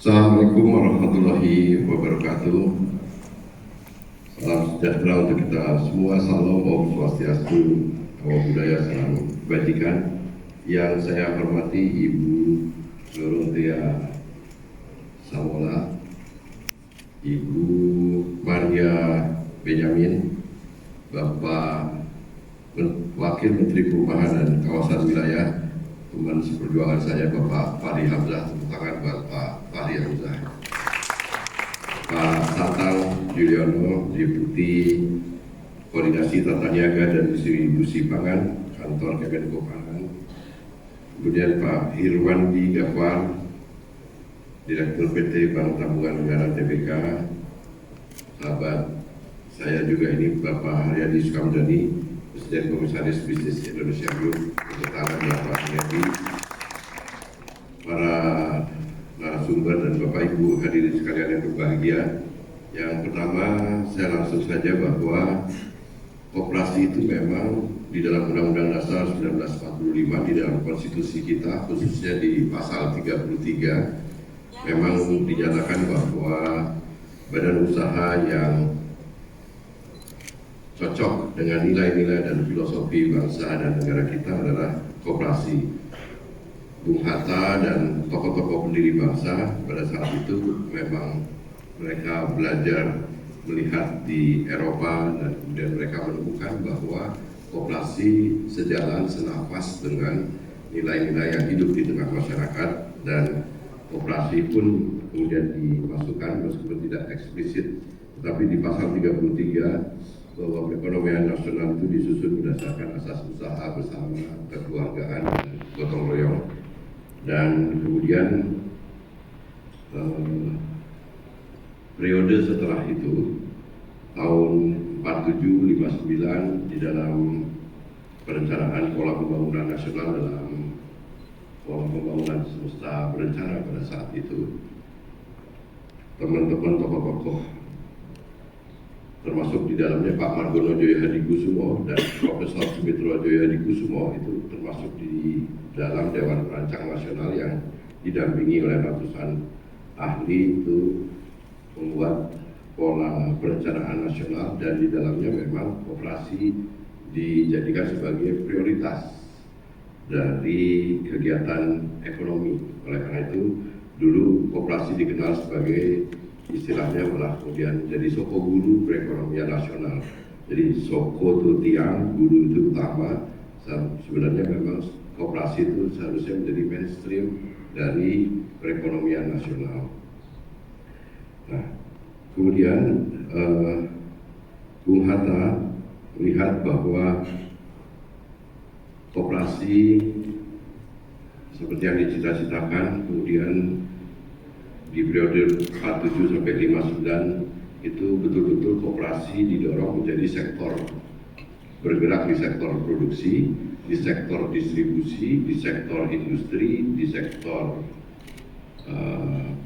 Assalamualaikum warahmatullahi wabarakatuh. Salam sejahtera untuk kita semua. Salam Om Swastiastu, Namo Buddhaya, Salam Kebajikan. Yang saya hormati Ibu Dorothea Samola, Ibu Maria Benyamin, Bapak Wakil Menteri Perumahan dan Kawasan Wilayah, teman seperjuangan saya Bapak Fahri Hamzah, tepuk tangan Bapak Fahri Hamzah. Pak Tatang Juliono, Deputi Koordinasi Tata Niaga dan Distribusi Pangan, Kantor Kemenko Pangan. Kemudian Pak Irwandi Gafar, Direktur PT Bank Tabungan Negara Tbk. Sahabat saya juga ini Bapak Haryadi Sukamdhani, Presiden Komisaris Bisnis Indonesia Group, beserta Bapak Haryadi, para narasumber dan Bapak Ibu hadirin sekalian yang berbahagia. Yang pertama, saya langsung saja bahwa koperasi itu memang di dalam Undang-Undang Dasar 1945, di dalam konstitusi kita, khususnya di pasal 33, memang dinyatakan bahwa badan usaha yang cocok dengan nilai-nilai dan filosofi bangsa dan negara kita adalah koperasi. Bung Hatta dan tokoh-tokoh pendiri bangsa pada saat itu memang mereka belajar melihat di Eropa dan kemudian mereka menemukan bahwa koperasi sejalan senafas dengan nilai-nilai yang hidup di tengah masyarakat, dan koperasi pun kemudian dimasukkan meskipun tidak eksplisit, tetapi di pasal 33 bahwa perekonomian nasional itu disusun berdasarkan asas usaha bersama, kekeluargaan, dan gotong royong. Dan kemudian periode setelah itu tahun 47-59 di dalam perencanaan pola pembangunan nasional, dalam pola pembangunan semesta berencana pada saat itu, teman-teman tokoh-tokoh termasuk di dalamnya Pak Margono Joyo Hadikusumo dan Profesor Sumitro Joyo Hadikusumo itu termasuk di dalam Dewan Perancang Nasional yang didampingi oleh ratusan ahli itu membuat pola perencanaan nasional, dan di dalamnya memang koperasi dijadikan sebagai prioritas dari kegiatan ekonomi. Oleh karena itu dulu koperasi dikenal sebagai, istilahnya malah kemudian jadi soko guru perekonomian nasional. Jadi soko itu tiang, guru itu utama. Sebenarnya memang koperasi itu seharusnya menjadi mainstream dari perekonomian nasional. Nah, kemudian Bung Hatta melihat bahwa koperasi seperti yang dicita-citakan kemudian di periode 47 sampai 59 itu betul-betul koperasi didorong menjadi sektor bergerak di sektor produksi, di sektor distribusi, di sektor industri, di sektor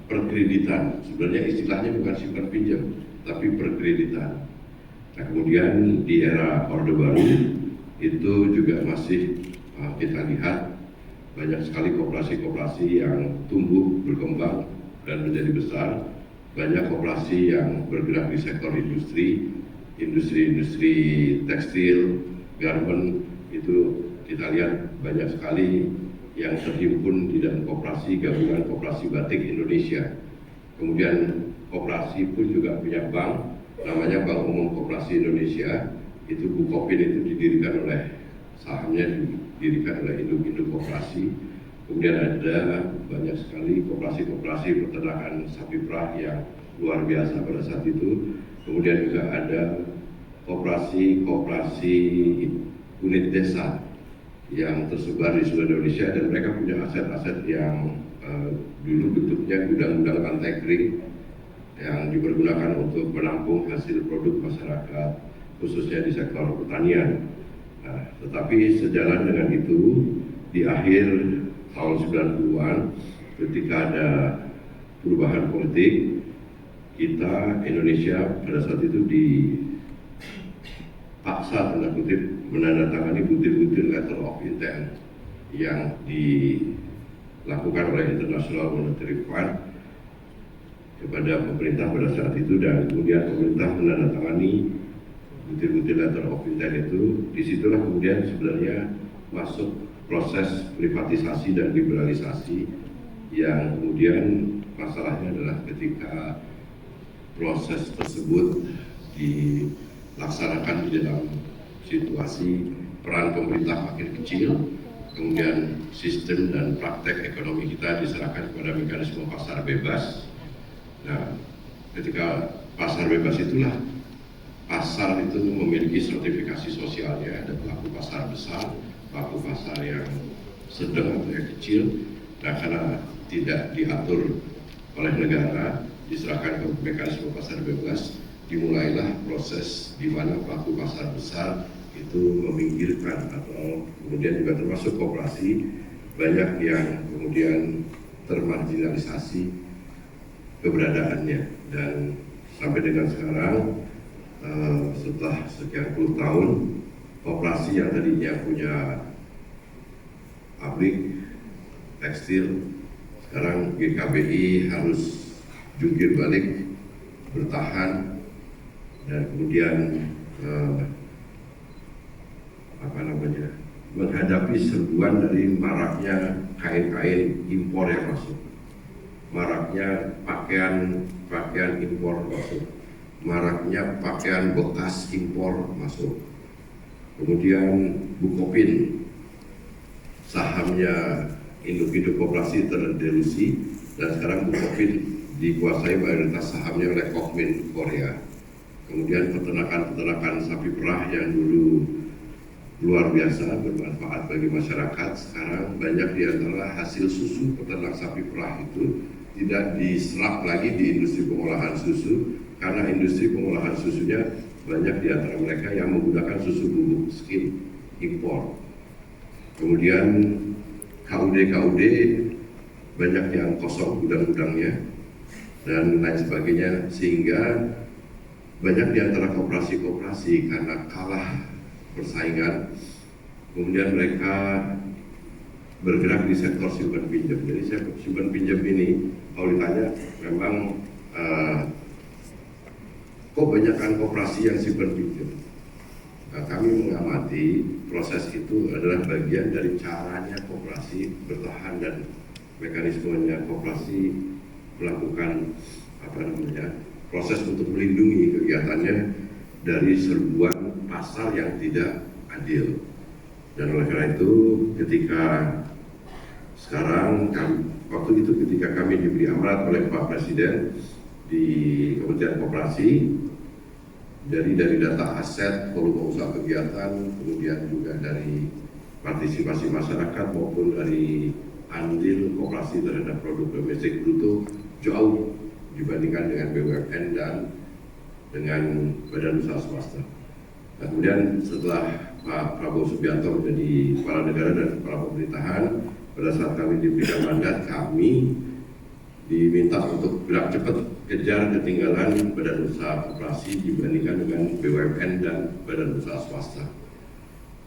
perkreditan. Sebenarnya istilahnya bukan simpan pinjam, tapi perkreditan. Nah, kemudian di era Orde Baru itu juga masih kita lihat banyak sekali koperasi-koperasi yang tumbuh, berkembang, dan menjadi besar. Banyak koperasi yang bergerak di sektor industri tekstil, garment, itu kita lihat banyak sekali yang terhimpun di dalam koperasi, gabungan koperasi batik Indonesia. Kemudian koperasi pun juga punya bank, namanya Bank Umum Koperasi Indonesia. Itu Bukopin itu didirikan oleh, sahamnya didirikan oleh induk-induk koperasi. Kemudian ada banyak sekali koperasi-koperasi peternakan sapi perah yang luar biasa pada saat itu. Kemudian juga ada koperasi-koperasi unit desa yang tersebar di seluruh Indonesia, dan mereka punya aset-aset yang dulu bentuknya gudang-gudang lantai kering yang dipergunakan untuk menampung hasil produk masyarakat, khususnya di sektor pertanian. Nah, tetapi sejalan dengan itu, di akhir tahun 90-an ketika ada perubahan politik, kita Indonesia pada saat itu dipaksa tanda kutip menandatangani butir-butir letter of intent yang dilakukan oleh International Monetary Fund kepada pemerintah pada saat itu, dan kemudian pemerintah menandatangani butir-butir letter of intent itu. Disitulah kemudian sebenarnya masuk proses privatisasi dan liberalisasi, yang kemudian masalahnya adalah ketika proses tersebut dilaksanakan di dalam situasi peran pemerintah makin kecil, kemudian sistem dan praktek ekonomi kita diserahkan kepada mekanisme pasar bebas. Nah, ketika pasar bebas itulah, pasar itu memiliki stratifikasi sosialnya, ada pelaku pasar besar, pelaku pasar yang sedang atau yang kecil. Nah, karena tidak diatur oleh negara, diserahkan ke mekanisme pasar bebas, dimulailah proses di mana pelaku pasar besar itu meminggirkan, atau kemudian juga termasuk koperasi, banyak yang kemudian termarginalisasi keberadaannya. Dan sampai dengan sekarang, setelah sekian puluh tahun, koperasi yang tadinya punya pabrik tekstil, sekarang GKBI harus jungkir balik, bertahan, dan kemudian menghadapi serbuan dari maraknya kain-kain impor yang masuk, maraknya pakaian impor masuk, maraknya pakaian bekas impor masuk. Kemudian Bukopin, sahamnya induk-induk koperasi terdelusi, dan sekarang Bukopin dikuasai mayoritas sahamnya oleh Kokmin Korea. Kemudian peternakan sapi perah yang dulu luar biasa bermanfaat bagi masyarakat, sekarang banyak di antara hasil susu peternak sapi perah itu tidak diserap lagi di industri pengolahan susu, karena industri pengolahan susunya banyak di antara mereka yang menggunakan susu bubuk skim impor. Kemudian KUD banyak yang kosong gudang-gudangnya dan lain sebagainya, sehingga banyak di antara koperasi-koperasi karena kalah persaingan, kemudian mereka bergerak di sektor simpan pinjam. Jadi simpan pinjam ini, kalau ditanya memang kok banyakkan koperasi yang simpan pinjam. Nah, kami mengamati proses itu adalah bagian dari caranya koperasi bertahan dan mekanismenya koperasi melakukan proses untuk melindungi kegiatannya dari serbuan pasar yang tidak adil. Dan oleh karena itu, ketika sekarang waktu itu ketika kami diberi amanat oleh Pak Presiden di Kementerian Koperasi, jadi dari data aset, volume usaha kegiatan, kemudian juga dari partisipasi masyarakat maupun dari andil koperasi terhadap produk domestik bruto jauh dibandingkan dengan BUMN dan dengan badan usaha swasta. Nah, kemudian setelah Pak Prabowo Subianto menjadi kepala negara dan kepala pemerintahan, pada saat kami diberikan mandat, kami diminta untuk gerak cepat kejar ketinggalan badan usaha koperasi dibandingkan dengan BUMN dan badan usaha swasta.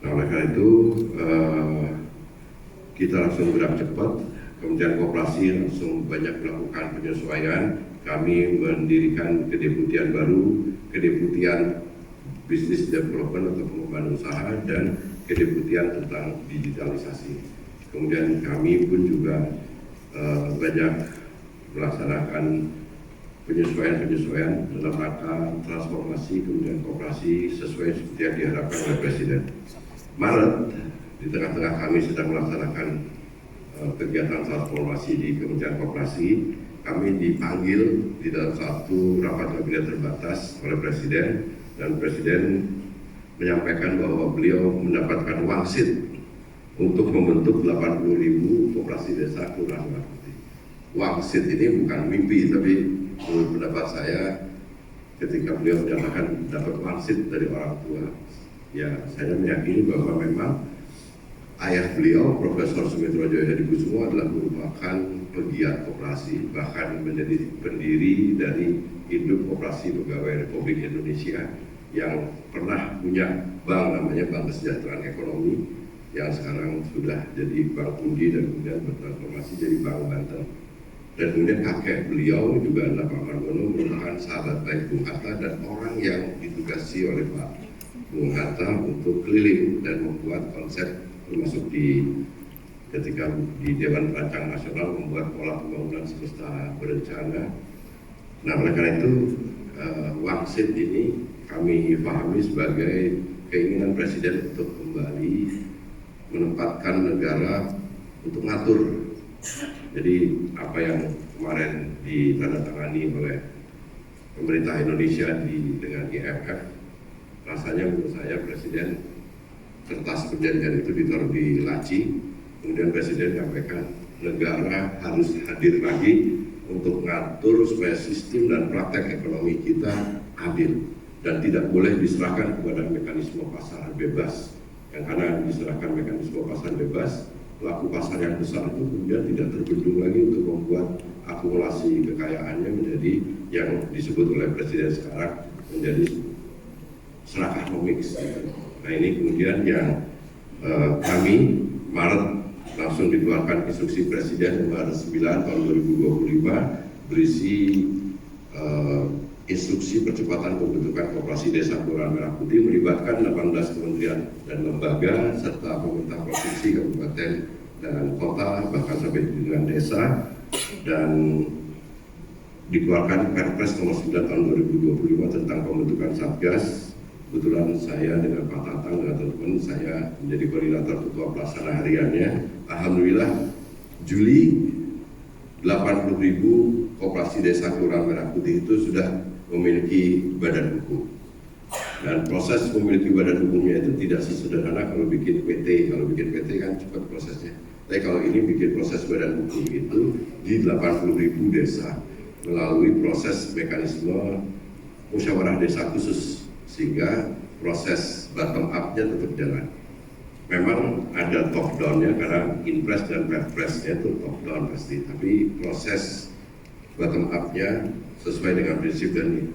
Nah, oleh karena itu kita langsung gerak cepat. Kementerian Koperasi langsung banyak melakukan penyesuaian. Kami mendirikan kedeputian baru, kedeputian bisnis development atau pengembangan usaha, dan kedeputian tentang digitalisasi. Kemudian kami pun juga banyak melaksanakan penyesuaian dalam rangka transformasi kemudian koperasi sesuai seperti yang diharapkan oleh Presiden. Maret, di tengah-tengah kami sedang melaksanakan kegiatan transformasi di Kementerian Koperasi, kami dipanggil di dalam satu rapat kabinet terbatas oleh Presiden, dan Presiden menyampaikan bahwa beliau mendapatkan wangsit untuk membentuk 80.000 koperasi desa kelurahan Bakti. Wangsit ini bukan mimpi, tapi menurut pendapat saya, ketika beliau menyatakan dapat wangsit dari orang tua, ya saya meyakini bahwa memang ayah beliau, Profesor Sumitrojo Hadikusumo, adalah merupakan pegiat koperasi, bahkan menjadi pendiri dari Induk Koperasi Pegawai Republik Indonesia yang pernah punya bank namanya Bank Kesejahteraan Ekonomi, yang sekarang sudah jadi Bank Budi dan kemudian bertransformasi jadi Bank Banten. Dan kemudian kakek beliau juga adalah Pak Margono, merupakan sahabat baik Bung Hatta dan orang yang ditugasi oleh Pak Bung Hatta untuk keliling dan membuat konsep, termasuk ketika di Dewan Perancang Nasional membuat pola pembangunan semesta berencana. Nah, oleh karena itu Wangsit ini kami pahami sebagai keinginan Presiden untuk kembali menempatkan negara untuk ngatur. Jadi apa yang kemarin ditandatangani oleh pemerintah Indonesia dengan IMF, rasanya menurut saya Presiden kertas perjanjian itu ditaruh di laci, kemudian Presiden menyampaikan negara harus hadir lagi untuk mengatur supaya sistem dan praktek ekonomi kita adil dan tidak boleh diserahkan kepada mekanisme pasar bebas. Yang karena diserahkan mekanisme pasar bebas, pelaku pasar yang besar itu kemudian tidak terbendung lagi untuk membuat akumulasi kekayaannya menjadi yang disebut oleh Presiden sekarang menjadi serakah komik. Nah, ini kemudian yang kami Maret langsung dikeluarkan instruksi Presiden nomor 9 tahun 2025 berisi instruksi percepatan pembentukan Koperasi Desa Kelurahan Merah Putih melibatkan 18 kementerian dan lembaga serta pemerintah provinsi, kabupaten, dan kota, bahkan sampai dengan desa, dan dikeluarkan Perpres nomor 9 tahun 2025 tentang pembentukan Satgas. Kebetulan saya dengan Pak Tatang dan teman-teman saya menjadi koordinator ketua pelaksana hariannya. Alhamdulillah Juli 80.000 koperasi desa Kelurahan Merah Putih itu sudah memiliki badan hukum. Dan proses memiliki badan hukumnya itu tidak sesederhana kalau bikin PT. Kalau bikin PT kan cepat prosesnya. Tapi kalau ini bikin proses badan hukum itu di 80.000 desa melalui proses mekanisme musyawarah desa khusus, sehingga proses bottom up-nya tetap jalan. Memang ada top down-nya karena Inpres dan Perpres-nya itu top down pasti, tapi proses bottom up-nya sesuai dengan prinsip dan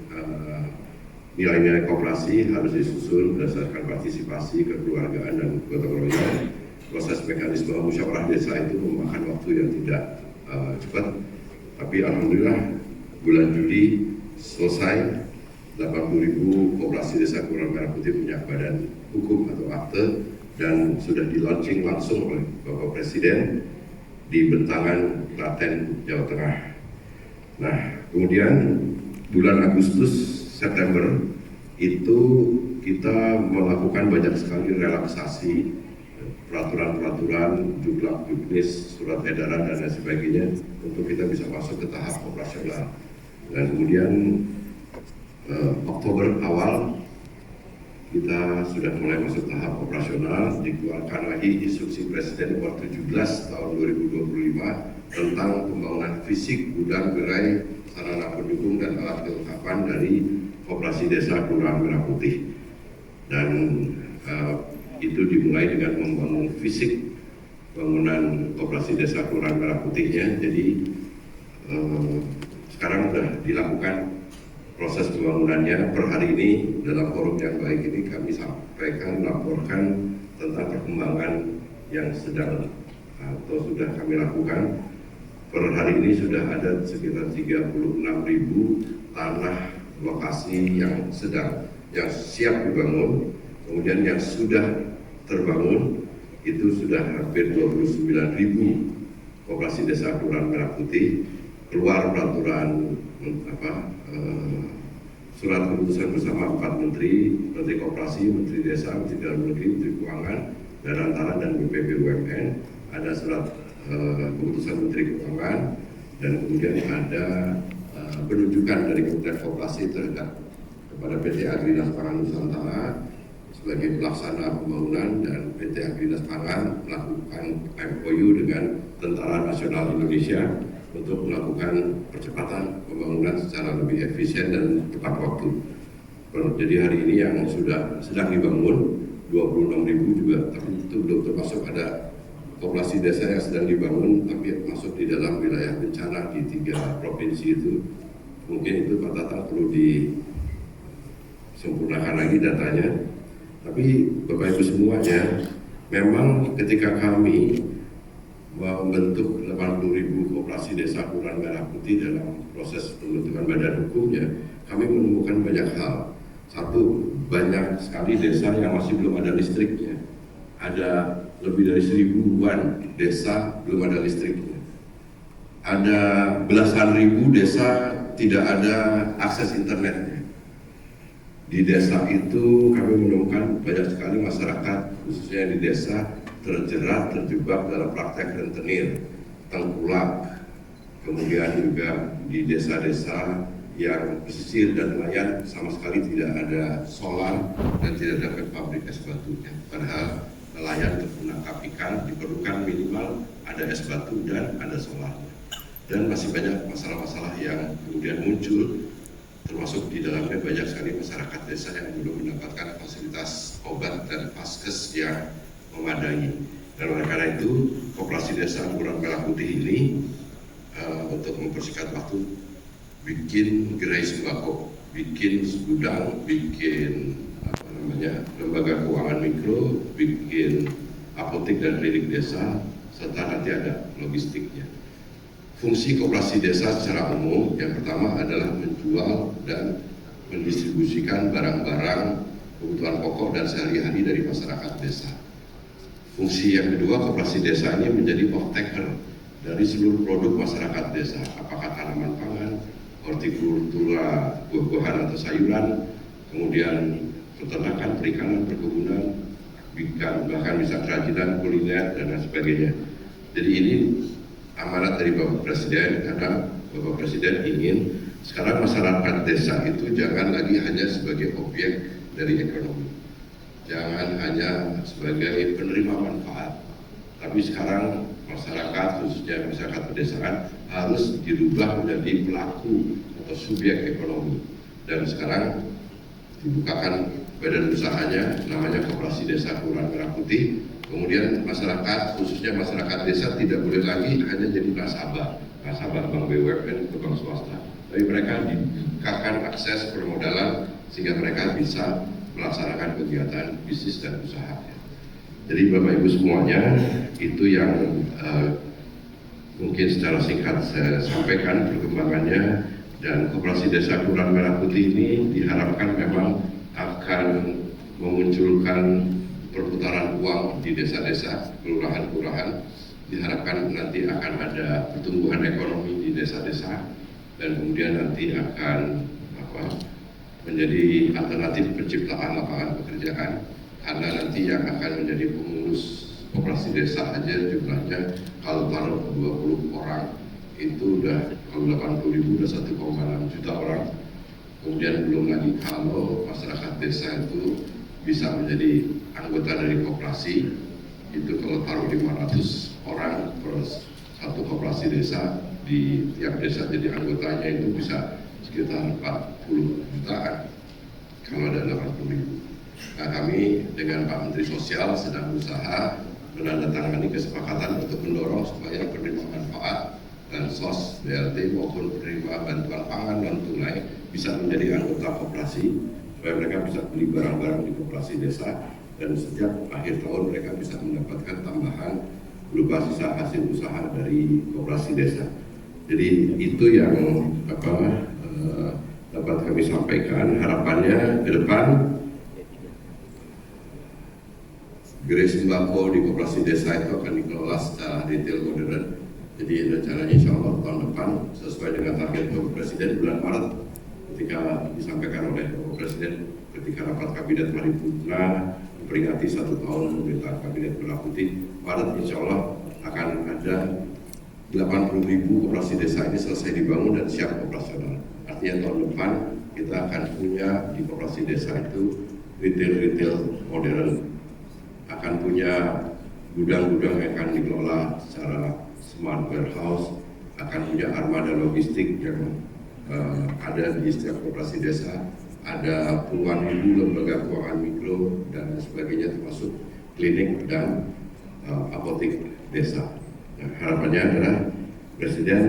nilai-nilai koperasi harus disusun berdasarkan partisipasi, kekeluargaan, dan gotong royong. Proses mekanisme musyawarah desa itu memakan waktu yang tidak cepat, tapi alhamdulillah bulan Juli selesai. 80.000 koperasi desa Kelurahan Merah Putih punya badan hukum atau akte dan sudah di launching langsung oleh Bapak Presiden di Bentangan, Klaten, Jawa Tengah. Nah, kemudian bulan Agustus, September itu kita melakukan banyak sekali relaksasi peraturan-peraturan, juknis, surat edaran, dan lain sebagainya untuk kita bisa masuk ke tahap operasional. Dan kemudian Oktober awal kita sudah mulai masuk tahap operasional, dikeluarkan lagi instruksi Presiden nomor 17 tahun 2025 tentang pembangunan fisik gudang, gerai, sarana pendukung, dan alat kelengkapan dari Koperasi Desa Kelurahan Merah Putih. Dan itu dimulai dengan membangun fisik bangunan Koperasi Desa Kelurahan Merah Putihnya. Jadi sekarang sudah dilakukan proses pembangunannya. Per hari ini dalam forum yang baik ini kami sampaikan, laporkan tentang perkembangan yang sedang atau sudah kami lakukan. Per hari ini sudah ada sekitar 36.000 tanah lokasi yang siap dibangun. Kemudian yang sudah terbangun itu sudah hampir 29.000 koperasi desa Kelurahan Merah Putih. Keluar peraturan surat keputusan bersama 4 menteri, Menteri Koperasi, Menteri Desa, Menteri Dalam Negeri, Menteri Keuangan, dan Antara, dan BPBUMN. Ada surat keputusan Menteri Keuangan, dan kemudian ada penunjukan dari Kementerian Koperasi terhadap kepada PT Agrinas Pangan Nusantara sebagai pelaksana pembangunan, dan PT Agrinas Pangan melakukan MOU dengan Tentara Nasional Indonesia untuk melakukan percepatan pembangunan secara lebih efisien dan tepat waktu. Jadi hari ini yang sedang dibangun 26.000 juga, tapi itu belum termasuk ada koperasi desa yang sedang dibangun tapi masuk di dalam wilayah bencana di 3 provinsi itu. Mungkin itu Pak Tatang perlu disempurnakan lagi datanya. Tapi Bapak Ibu semuanya, memang ketika kami membentuk 80.000 koperasi desa Kelurahan Merah Putih. Dalam proses pembentukan badan hukumnya, kami menemukan banyak hal. Satu, banyak sekali desa yang masih belum ada listriknya. Ada lebih dari 1000-an desa belum ada listriknya. Ada belasan ribu desa tidak ada akses internetnya. Di desa itu kami menemukan banyak sekali masyarakat, khususnya di desa, terjebak dalam praktek rentenir, tengkulak. Kemudian juga di desa-desa yang pesisir dan nelayan sama sekali tidak ada solar dan tidak ada pabrik es batunya. Padahal nelayan untuk menangkap ikan diperlukan minimal ada es batu dan ada solarnya. Dan masih banyak masalah-masalah yang kemudian muncul, termasuk di dalamnya banyak sekali masyarakat desa yang belum mendapatkan fasilitas obat dan vaskes yang memadai. Dan oleh karena itu, Koperasi Desa Kelurahan Merah Putih ini untuk mempersingkat waktu bikin gerai sembako, bikin gudang, bikin lembaga keuangan mikro, bikin apotek dan klinik desa, serta nanti ada logistiknya. Fungsi koperasi desa secara umum yang pertama adalah menjual dan mendistribusikan barang-barang kebutuhan pokok dan sehari-hari dari masyarakat desa. Fungsi yang kedua, koperasi desa ini menjadi off-taker dari seluruh produk masyarakat desa, apakah tanaman pangan, hortikultura, buah-buahan atau sayuran, kemudian peternakan, perikanan, perkebunan, bahkan bisa kerajinan, kuliner, dan lain sebagainya. Jadi ini amanat dari Bapak Presiden, karena Bapak Presiden ingin sekarang masyarakat desa itu jangan lagi hanya sebagai objek dari ekonomi, jangan hanya sebagai penerima manfaat, tapi sekarang masyarakat, khususnya masyarakat pedesaan, harus dirubah menjadi pelaku atau subjek ekonomi. Dan sekarang dibukakan badan usahanya, namanya Koperasi Desa Kelurahan Merah Putih. Kemudian masyarakat, khususnya masyarakat desa, tidak boleh lagi hanya jadi nasabah bank BUMN ke bank swasta, tapi mereka dibukakan akses permodalan sehingga mereka bisa melaksanakan kegiatan bisnis dan usaha. Jadi Bapak Ibu semuanya, itu yang mungkin secara singkat saya sampaikan perkembangannya. Dan Koperasi Desa Kelurahan Merah Putih ini diharapkan memang akan memunculkan perputaran uang di desa-desa, kelurahan-kelurahan. Diharapkan nanti akan ada pertumbuhan ekonomi di desa-desa, dan kemudian nanti akan menjadi alternatif penciptaan lapangan pekerjaan, karena nanti yang akan menjadi pengurus koperasi desa aja jumlahnya kalau taruh 20 orang itu udah, kalau 80.000 udah 1,6 juta orang. Kemudian belum lagi kalau masyarakat desa itu bisa menjadi anggota dari koperasi, itu kalau taruh 500 orang per satu koperasi desa, di tiap desa jadi anggotanya itu bisa sekitar 40 jutaan kalau ada 80.000. Nah, kami dengan Pak Menteri Sosial sedang berusaha menandatangani kesepakatan untuk mendorong supaya penerima manfaat dan SOS, BLT maupun penerima bantuan pangan non tunai bisa menjadi anggota koperasi, supaya mereka bisa beli barang-barang di koperasi desa, dan setiap akhir tahun mereka bisa mendapatkan tambahan berupa sisa hasil usaha dari koperasi desa. Jadi itu yang dapat kami sampaikan. Harapannya ke depan gerai sembako di koperasi desa itu akan dikelola secara detail modern. Jadi rencananya insya Allah tahun depan sesuai dengan target Bapak Presiden bulan Maret, ketika disampaikan oleh Bapak Presiden ketika rapat kabinet paripurna memperingati 1 tahun pemerintahan kabinet Merah Putih, Maret insya Allah akan ada 80.000 koperasi desa ini selesai dibangun dan siap operasional. Artinya tahun depan kita akan punya di koperasi desa itu retail modern, akan punya gudang-gudang yang akan dikelola secara smart warehouse, akan punya armada logistik yang ada di setiap koperasi desa, ada puluhan ribu lembaga keuangan mikro dan sebagainya, termasuk klinik dan apotek desa. Nah, harapannya adalah Presiden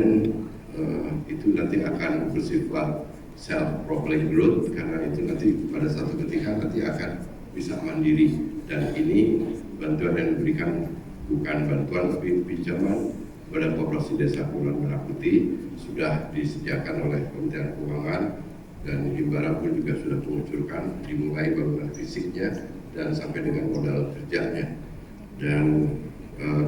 itu nanti akan bersifat self-proclaimed growth, karena itu nanti pada satu ketika nanti akan bisa mandiri, dan ini bantuan yang diberikan bukan bantuan tapi pinjaman Badan Koperasi Desa Kelurahan Merah Putih sudah disediakan oleh Kementerian Keuangan, dan Himbara pun juga sudah mengucurkan dimulai bangunan fisiknya dan sampai dengan modal kerjanya. Dan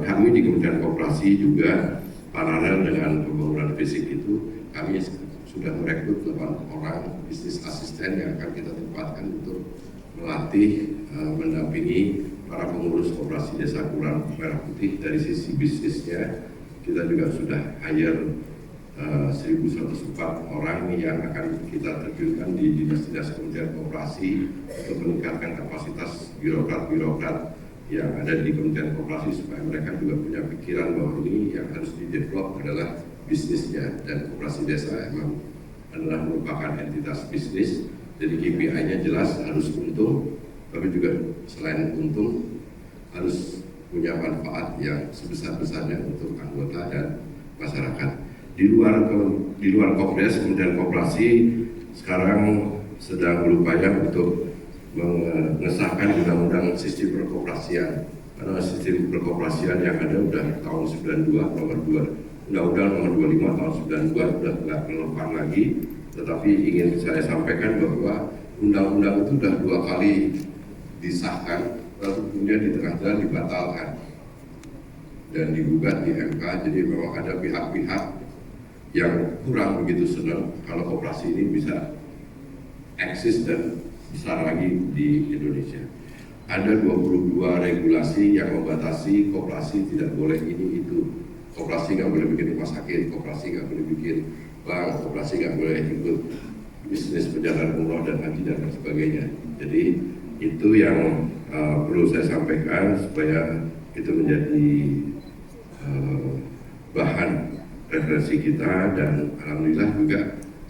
kami di Kementerian Koperasi juga paralel dengan pembangunan fisik itu, kami sudah merekrut 8 orang bisnis asisten yang akan kita tempatkan untuk melatih, mendampingi para pengurus koperasi desa Kelurahan Merah Putih dari sisi bisnisnya. Kita juga sudah hire 1.104 orang ini yang akan kita terjunkan di dinas-dinas Kementerian Koperasi untuk meningkatkan kapasitas birokrat-birokrat yang ada di Kementerian Koperasi supaya mereka juga punya pikiran bahwa ini yang harus di-develop adalah bisnisnya, dan koperasi desa memang adalah merupakan entitas bisnis. Jadi KPI-nya jelas harus untung, tapi juga selain untung harus punya manfaat yang sebesar-besarnya untuk anggota dan masyarakat. Di luar Kopdes, Kementerian Koperasi sekarang sedang berupaya untuk mengesahkan undang-undang sistem perkoperasian. Karena sistem perkoperasian yang ada sudah tahun 92, Undang-Undang nomor 25 tahun 92 sudah tidak relevan lagi. Tetapi ingin saya sampaikan bahwa undang-undang itu sudah 2 kali disahkan, lalu kemudian di tengah jalan dibatalkan dan digugat di MK. Jadi memang ada pihak-pihak yang kurang begitu senang kalau koperasi ini bisa eksis dan besar lagi di Indonesia. Ada 22 regulasi yang membatasi koperasi tidak boleh ini itu. Koperasi nggak boleh bikin rumah sakit, koperasi nggak boleh bikin bank, koperasi nggak boleh ikut bisnis perjalanan umroh dan haji dan sebagainya. Jadi itu yang perlu saya sampaikan supaya itu menjadi bahan referensi kita. Dan alhamdulillah juga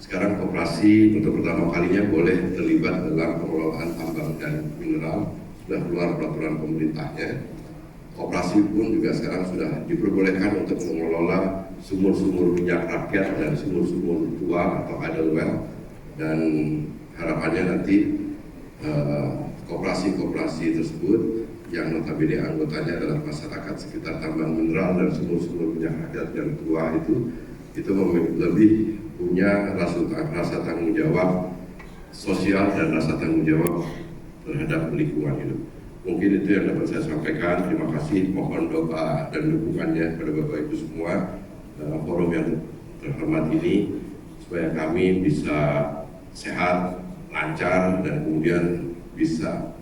sekarang koperasi untuk pertama kalinya boleh terlibat dalam pengelolaan tambang dan mineral, sudah keluar peraturan pemerintahnya. Koperasi pun juga sekarang sudah diperbolehkan untuk mengelola sumur-sumur minyak rakyat dan sumur-sumur tua atau idle well, dan harapannya nanti koperasi-koperasi tersebut yang notabene anggotanya adalah masyarakat sekitar tambang mineral dan sumur-sumur minyak rakyat yang tua itu lebih punya rasa tanggung jawab sosial dan rasa tanggung jawab terhadap lingkungan hidup. Mungkin itu yang dapat saya sampaikan. Terima kasih, mohon doa dan dukungannya kepada Bapak Ibu semua dalam forum yang terhormat ini supaya kami bisa sehat, lancar, dan kemudian bisa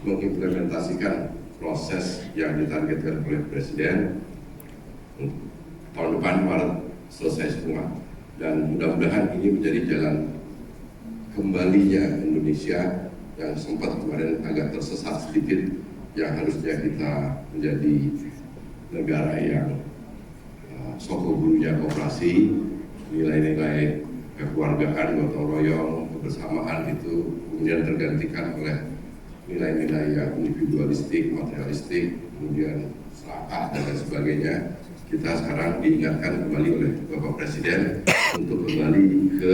mengimplementasikan proses yang ditargetkan oleh Presiden tahun depan Maret selesai semua. Dan mudah-mudahan ini menjadi jalan kembalinya Indonesia yang sempat kemarin agak tersesat sedikit, yang harusnya kita menjadi negara yang soko gurunya koperasi, nilai-nilai kekeluargaan, gotong royong, kebersamaan itu kemudian tergantikan oleh nilai-nilai yang individualistik, materialistik, kemudian serakah dan lain sebagainya. Kita sekarang diingatkan kembali oleh Bapak Presiden untuk kembali ke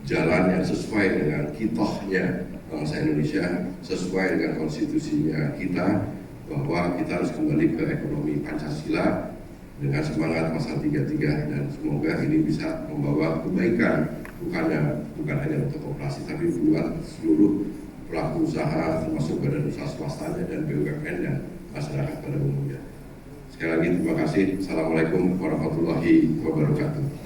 jalan yang sesuai dengan kitohnya bangsa Indonesia, sesuai dengan konstitusinya kita, bahwa kita harus kembali ke ekonomi Pancasila dengan semangat pasal 33, dan semoga ini bisa membawa kebaikan bukan hanya untuk koperasi tapi buat seluruh pelaku usaha termasuk badan usaha swastanya dan BUMN dan masyarakat pada umumnya. Sekali lagi terima kasih. Assalamualaikum warahmatullahi wabarakatuh.